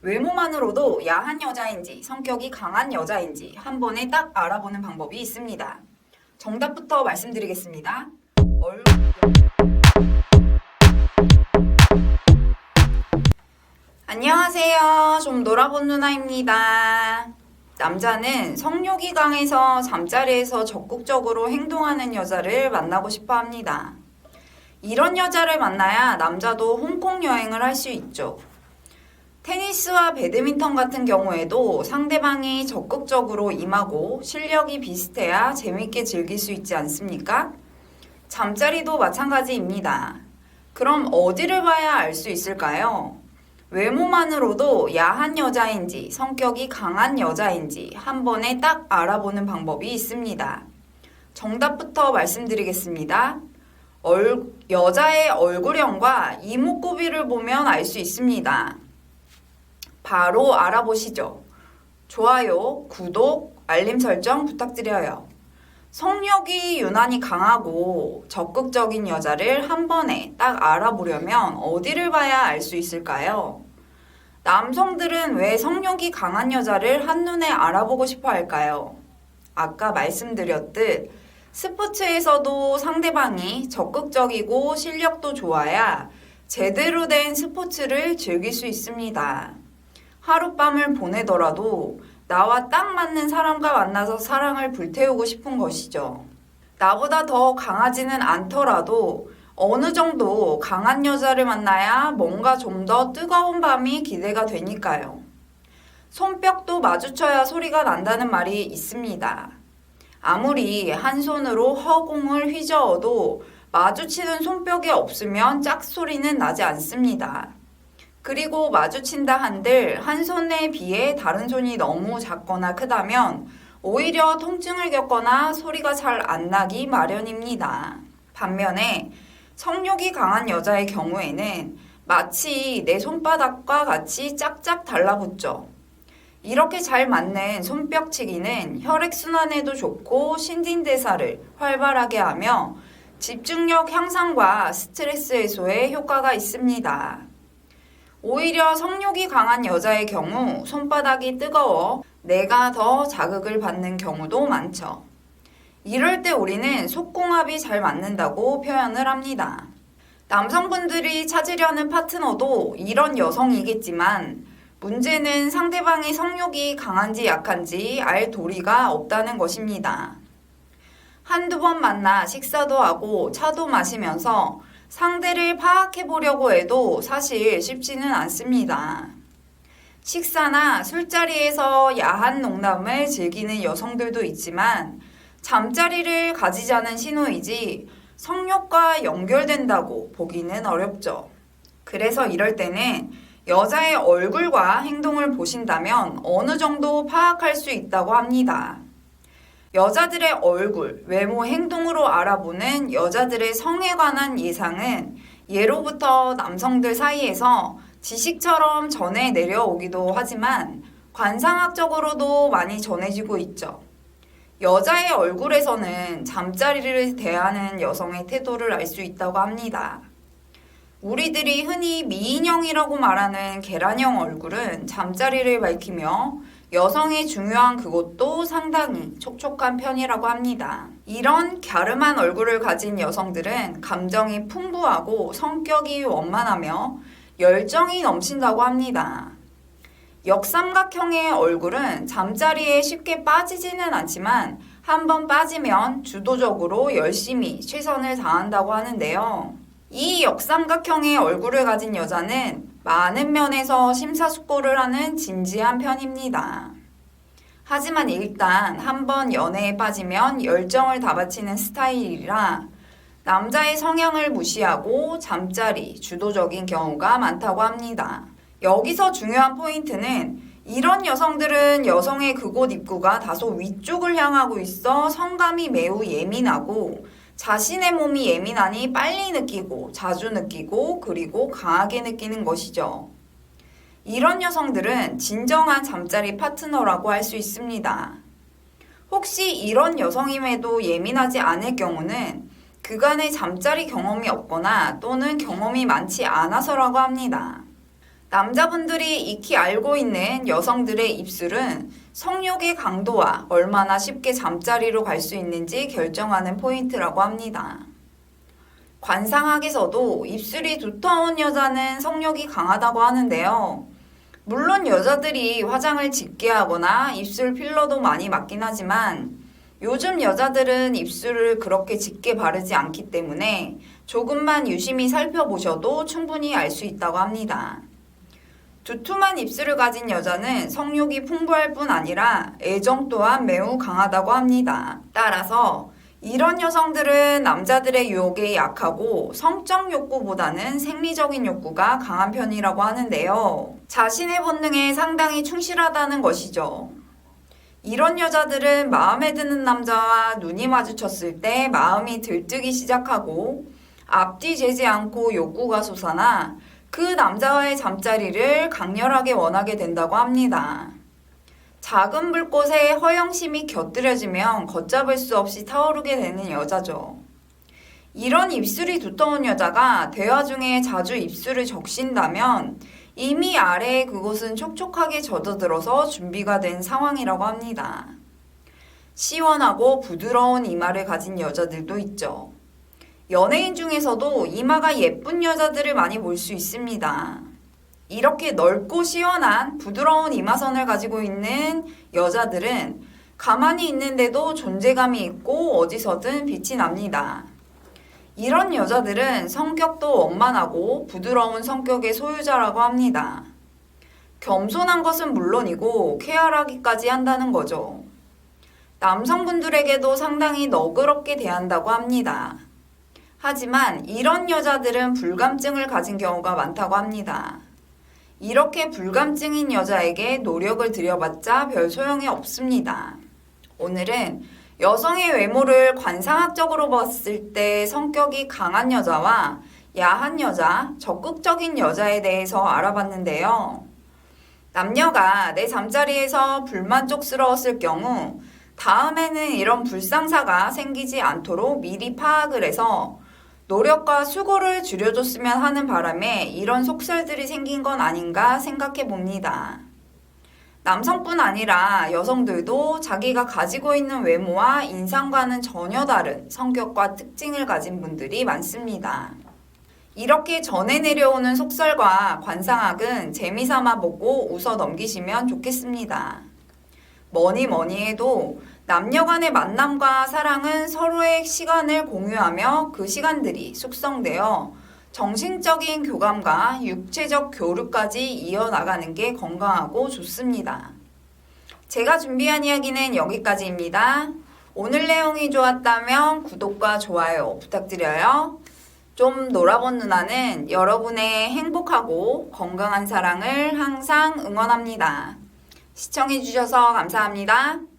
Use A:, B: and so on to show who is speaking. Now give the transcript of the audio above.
A: 외모만으로도 야한 여자인지 성격이 강한 여자인지 한 번에 딱 알아보는 방법이 있습니다. 정답부터 말씀드리겠습니다. 안녕하세요. 좀 놀아본 누나입니다. 남자는 성욕이 강해서 잠자리에서 적극적으로 행동하는 여자를 만나고 싶어 합니다. 이런 여자를 만나야 남자도 홍콩 여행을 할 수 있죠. 테니스와 배드민턴 같은 경우에도 상대방이 적극적으로 임하고 실력이 비슷해야 재밌게 즐길 수 있지 않습니까? 잠자리도 마찬가지입니다. 그럼 어디를 봐야 알 수 있을까요? 외모만으로도 야한 여자인지 성격이 강한 여자인지 한 번에 딱 알아보는 방법이 있습니다. 정답부터 말씀드리겠습니다. 여자의 얼굴형과 이목구비를 보면 알 수 있습니다. 바로 알아보시죠. 좋아요, 구독, 알림 설정 부탁드려요. 성욕이 유난히 강하고 적극적인 여자를 한 번에 딱 알아보려면 어디를 봐야 알 수 있을까요? 남성들은 왜 성욕이 강한 여자를 한눈에 알아보고 싶어 할까요? 아까 말씀드렸듯 스포츠에서도 상대방이 적극적이고 실력도 좋아야 제대로 된 스포츠를 즐길 수 있습니다. 하룻밤을 보내더라도 나와 딱 맞는 사람과 만나서 사랑을 불태우고 싶은 것이죠. 나보다 더 강하지는 않더라도 어느 정도 강한 여자를 만나야 뭔가 좀 더 뜨거운 밤이 기대가 되니까요. 손뼉도 마주쳐야 소리가 난다는 말이 있습니다. 아무리 한 손으로 허공을 휘저어도 마주치는 손뼉이 없으면 짝소리는 나지 않습니다. 그리고 마주친다 한들 한 손에 비해 다른 손이 너무 작거나 크다면 오히려 통증을 겪거나 소리가 잘 안 나기 마련입니다. 반면에 성욕이 강한 여자의 경우에는 마치 내 손바닥과 같이 짝짝 달라붙죠. 이렇게 잘 맞는 손뼉치기는 혈액순환에도 좋고 신진대사를 활발하게 하며 집중력 향상과 스트레스 해소에 효과가 있습니다. 오히려 성욕이 강한 여자의 경우 손바닥이 뜨거워 내가 더 자극을 받는 경우도 많죠. 이럴 때 우리는 속궁합이 잘 맞는다고 표현을 합니다. 남성분들이 찾으려는 파트너도 이런 여성이겠지만 문제는 상대방의 성욕이 강한지 약한지 알 도리가 없다는 것입니다. 한두 번 만나 식사도 하고 차도 마시면서 상대를 파악해 보려고 해도 사실 쉽지는 않습니다. 식사나 술자리에서 야한 농담을 즐기는 여성들도 있지만 잠자리를 가지자는 신호이지 성욕과 연결된다고 보기는 어렵죠. 그래서 이럴 때는 여자의 얼굴과 행동을 보신다면 어느 정도 파악할 수 있다고 합니다. 여자들의 얼굴, 외모, 행동으로 알아보는 여자들의 성에 관한 예상은 예로부터 남성들 사이에서 지식처럼 전해 내려오기도 하지만 관상학적으로도 많이 전해지고 있죠. 여자의 얼굴에서는 잠자리를 대하는 여성의 태도를 알 수 있다고 합니다. 우리들이 흔히 미인형이라고 말하는 계란형 얼굴은 잠자리를 밝히며 여성의 중요한 그곳도 상당히 촉촉한 편이라고 합니다. 이런 갸름한 얼굴을 가진 여성들은 감정이 풍부하고 성격이 원만하며 열정이 넘친다고 합니다. 역삼각형의 얼굴은 잠자리에 쉽게 빠지지는 않지만 한번 빠지면 주도적으로 열심히 최선을 다한다고 하는데요. 이 역삼각형의 얼굴을 가진 여자는 많은 면에서 심사숙고를 하는 진지한 편입니다. 하지만 일단 한번 연애에 빠지면 열정을 다 바치는 스타일이라 남자의 성향을 무시하고 잠자리 주도적인 경우가 많다고 합니다. 여기서 중요한 포인트는 이런 여성들은 여성의 그곳 입구가 다소 위쪽을 향하고 있어 성감이 매우 예민하고 자신의 몸이 예민하니 빨리 느끼고 자주 느끼고 그리고 강하게 느끼는 것이죠. 이런 여성들은 진정한 잠자리 파트너라고 할 수 있습니다. 혹시 이런 여성임에도 예민하지 않을 경우는 그간의 잠자리 경험이 없거나 또는 경험이 많지 않아서라고 합니다. 남자분들이 익히 알고 있는 여성들의 입술은 성욕의 강도와 얼마나 쉽게 잠자리로 갈 수 있는지 결정하는 포인트라고 합니다. 관상학에서도 입술이 두터운 여자는 성욕이 강하다고 하는데요. 물론 여자들이 화장을 짙게 하거나 입술 필러도 많이 맞긴 하지만 요즘 여자들은 입술을 그렇게 짙게 바르지 않기 때문에 조금만 유심히 살펴보셔도 충분히 알 수 있다고 합니다. 두툼한 입술을 가진 여자는 성욕이 풍부할 뿐 아니라 애정 또한 매우 강하다고 합니다. 따라서 이런 여성들은 남자들의 유혹에 약하고 성적 욕구보다는 생리적인 욕구가 강한 편이라고 하는데요. 자신의 본능에 상당히 충실하다는 것이죠. 이런 여자들은 마음에 드는 남자와 눈이 마주쳤을 때 마음이 들뜨기 시작하고 앞뒤 재지 않고 욕구가 솟아나 그 남자와의 잠자리를 강렬하게 원하게 된다고 합니다. 작은 불꽃에 허영심이 곁들여지면 걷잡을 수 없이 타오르게 되는 여자죠. 이런 입술이 두터운 여자가 대화 중에 자주 입술을 적신다면 이미 아래의 그곳은 촉촉하게 젖어들어서 준비가 된 상황이라고 합니다. 시원하고 부드러운 이마를 가진 여자들도 있죠. 연예인 중에서도 이마가 예쁜 여자들을 많이 볼 수 있습니다. 이렇게 넓고 시원한 부드러운 이마선을 가지고 있는 여자들은 가만히 있는데도 존재감이 있고 어디서든 빛이 납니다. 이런 여자들은 성격도 원만하고 부드러운 성격의 소유자라고 합니다. 겸손한 것은 물론이고 쾌활하기까지 한다는 거죠. 남성분들에게도 상당히 너그럽게 대한다고 합니다. 하지만 이런 여자들은 불감증을 가진 경우가 많다고 합니다. 이렇게 불감증인 여자에게 노력을 들여봤자 별 소용이 없습니다. 오늘은 여성의 외모를 관상학적으로 봤을 때 성격이 강한 여자와 야한 여자, 적극적인 여자에 대해서 알아봤는데요. 남녀가 내 잠자리에서 불만족스러웠을 경우 다음에는 이런 불상사가 생기지 않도록 미리 파악을 해서 노력과 수고를 줄여줬으면 하는 바람에 이런 속설들이 생긴 건 아닌가 생각해 봅니다. 남성뿐 아니라 여성들도 자기가 가지고 있는 외모와 인상과는 전혀 다른 성격과 특징을 가진 분들이 많습니다. 이렇게 전해 내려오는 속설과 관상학은 재미삼아 보고 웃어 넘기시면 좋겠습니다. 뭐니 해도 남녀 간의 만남과 사랑은 서로의 시간을 공유하며 그 시간들이 숙성되어 정신적인 교감과 육체적 교류까지 이어나가는 게 건강하고 좋습니다. 제가 준비한 이야기는 여기까지입니다. 오늘 내용이 좋았다면 구독과 좋아요 부탁드려요. 좀 놀아본 누나는 여러분의 행복하고 건강한 사랑을 항상 응원합니다. 시청해주셔서 감사합니다.